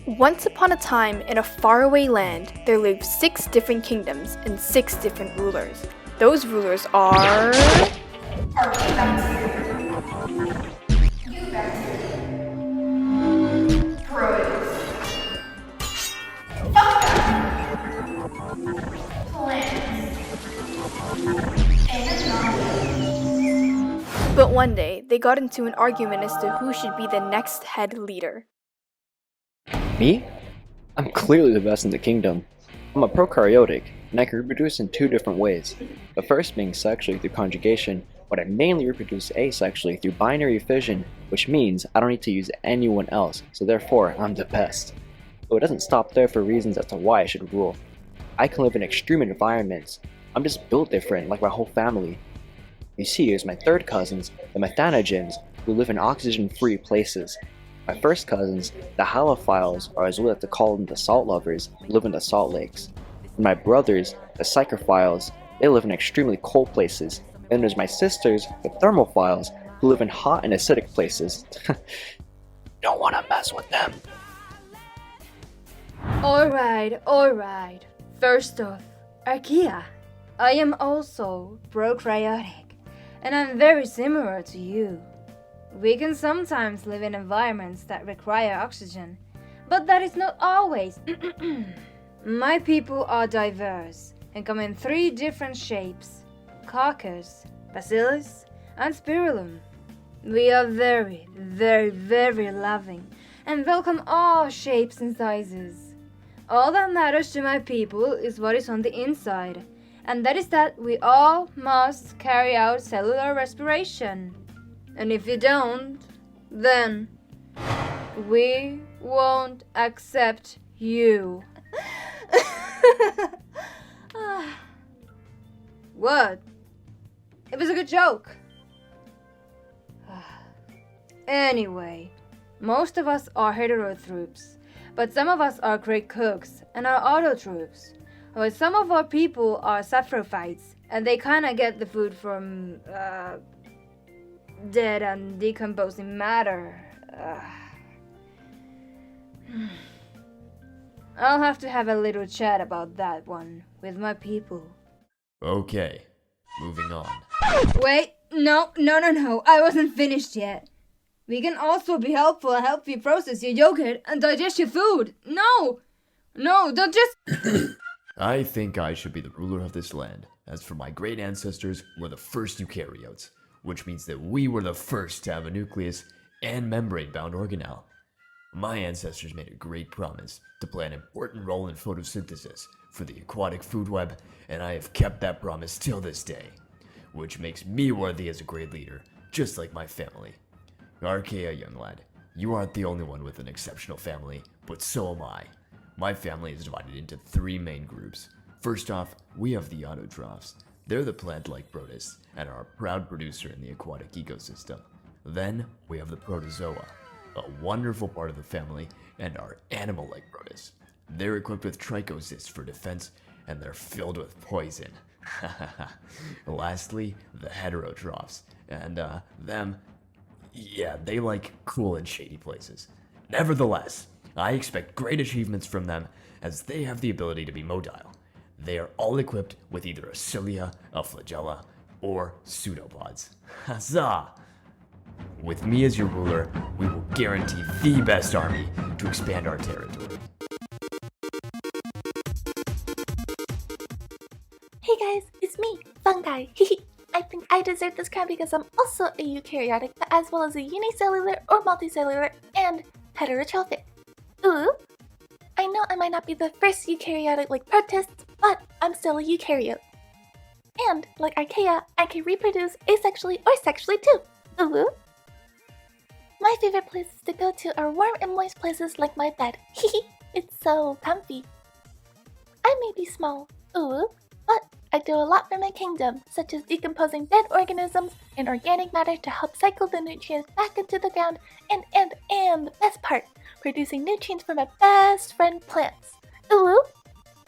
Once upon a time, in a faraway land, there lived 6 different kingdoms and 6 different rulers. Those rulers are... But one day, they got into an argument as to who should be the next head leader. Me? I'm clearly the best in the kingdom. I'm a prokaryotic, and I can reproduce in 2 different ways. The first being sexually through conjugation, but I mainly reproduce asexually through binary fission, which means I don't need to use anyone else, so therefore I'm the best. Though it doesn't stop there for reasons as to why I should rule. I can live in extreme environments. I'm just built different, like my whole family. You see, there's my third cousins, the Methanogens, who live in oxygen-free places. My first cousins, the halophiles, or as we like to call them the salt lovers, live in the salt lakes. And my brothers, the psychophiles, they live in extremely cold places. And there's my sisters, the thermophiles, who live in hot and acidic places. Don't want to mess with them. Alright. First off, Archaea. I am also prokaryotic, and I'm very similar to you. We can sometimes live in environments that require oxygen, but that is not always. My people are diverse and come in 3 different shapes: Coccus, Bacillus, and Spirillum. We are very, very, very loving and welcome all shapes and sizes. All that matters to my people is what is on the inside, and that is that we all must carry out cellular respiration. And if you don't, then we won't accept you. What? It was a good joke. Anyway, most of us are heterotrophs, but some of us are great cooks and are autotrophs. But some of our people are saprophytes, and they kinda get the food from, dead and decomposing matter. I'll have to have a little chat about that one with my people. Okay, moving on. Wait, no, I wasn't finished yet. We can also be helpful and help you process your yogurt and digest your food. No, don't just... I think I should be the ruler of this land. As for my great ancestors, we're the first eukaryotes, which means that we were the first to have a nucleus and membrane-bound organelle. My ancestors made a great promise to play an important role in photosynthesis for the aquatic food web, and I have kept that promise till this day, which makes me worthy as a great leader, just like my family. Archaea, young lad, you aren't the only one with an exceptional family, but so am I. My family is divided into 3 main groups. First off, we have the autotrophs. They're the plant-like protists, and are a proud producer in the aquatic ecosystem. Then, we have the protozoa, a wonderful part of the family, and are animal-like protists. They're equipped with trichocysts for defense, and they're filled with poison. Lastly, the heterotrophs, and they like cool and shady places. Nevertheless, I expect great achievements from them, as they have the ability to be motile. They are all equipped with either a cilia, a flagella, or pseudopods. Huzzah! With me as your ruler, we will guarantee the best army to expand our territory. Hey guys, it's me, Fungi. I think I deserve this crown because I'm also a eukaryotic, but as well as a unicellular or multicellular and heterotrophic. Ooh! I know I might not be the first eukaryotic like protists, but I'm still a eukaryote. And, like Archaea, I can reproduce asexually or sexually too. Ooh! My favorite places to go to are warm and moist places like my bed. It's so comfy. I may be small, ooh, but I do a lot for my kingdom, such as decomposing dead organisms and organic matter to help cycle the nutrients back into the ground, and the best part, producing nutrients for my best friend plants. Ooh!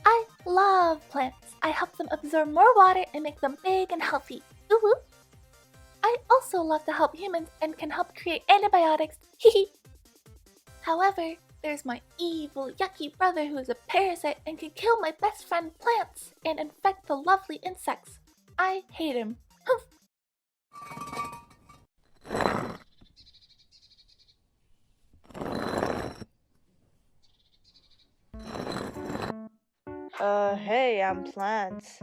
I love plants. I help them absorb more water and make them big and healthy. Ooh! I also love to help humans and can help create antibiotics. However, There's my evil, yucky brother who is a parasite and can kill my best friend plants and infect the lovely insects. I hate him. Humph. Hey, I'm Plants.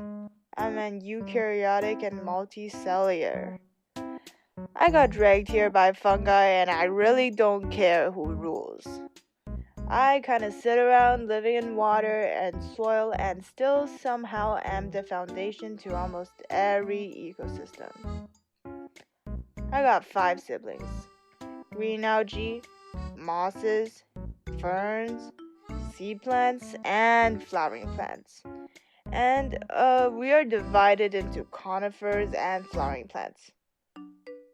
I'm an eukaryotic and multicellular. I got dragged here by fungi and I really don't care who rules. I kinda sit around living in water and soil and still somehow am the foundation to almost every ecosystem. I got 5 siblings. Green algae, mosses, ferns, sea plants, and flowering plants. And we are divided into conifers and flowering plants,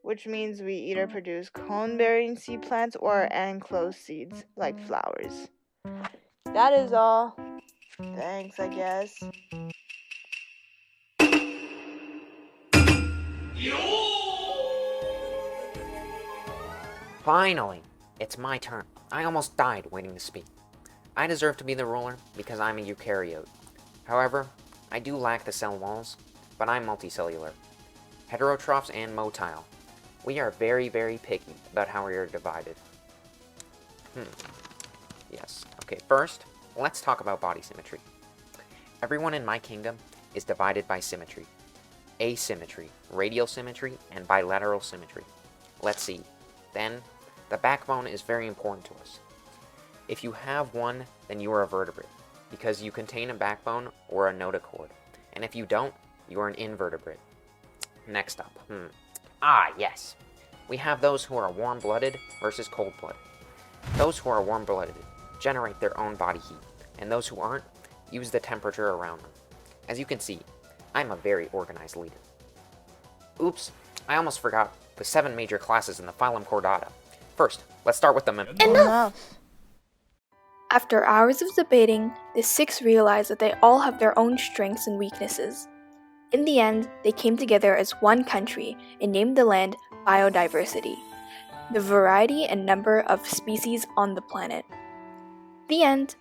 which means we either produce cone-bearing seed plants or enclosed seeds like flowers. That is all. Thanks, I guess. Finally! It's my turn. I almost died waiting to speak. I deserve to be the ruler because I'm a eukaryote. However, I do lack the cell walls, but I'm multicellular. Heterotrophs and motile. We are very, very picky about how we are divided. Yes. Okay, first, let's talk about body symmetry. Everyone in my kingdom is divided by symmetry. Asymmetry, radial symmetry, and bilateral symmetry. Let's see. Then, the backbone is very important to us. If you have one, then you are a vertebrate, because you contain a backbone or a notochord. And if you don't, you are an invertebrate. Next up, yes. We have those who are warm-blooded versus cold-blooded. Those who are warm-blooded generate their own body heat, and those who aren't use the temperature around them. As you can see, I'm a very organized leader. Oops, I almost forgot the 7 major classes in the phylum Chordata. First, let's start with them. Enough. After hours of debating, the 6 realized that they all have their own strengths and weaknesses. In the end, they came together as one country and named the land Biodiversity, the variety and number of species on the planet. The end.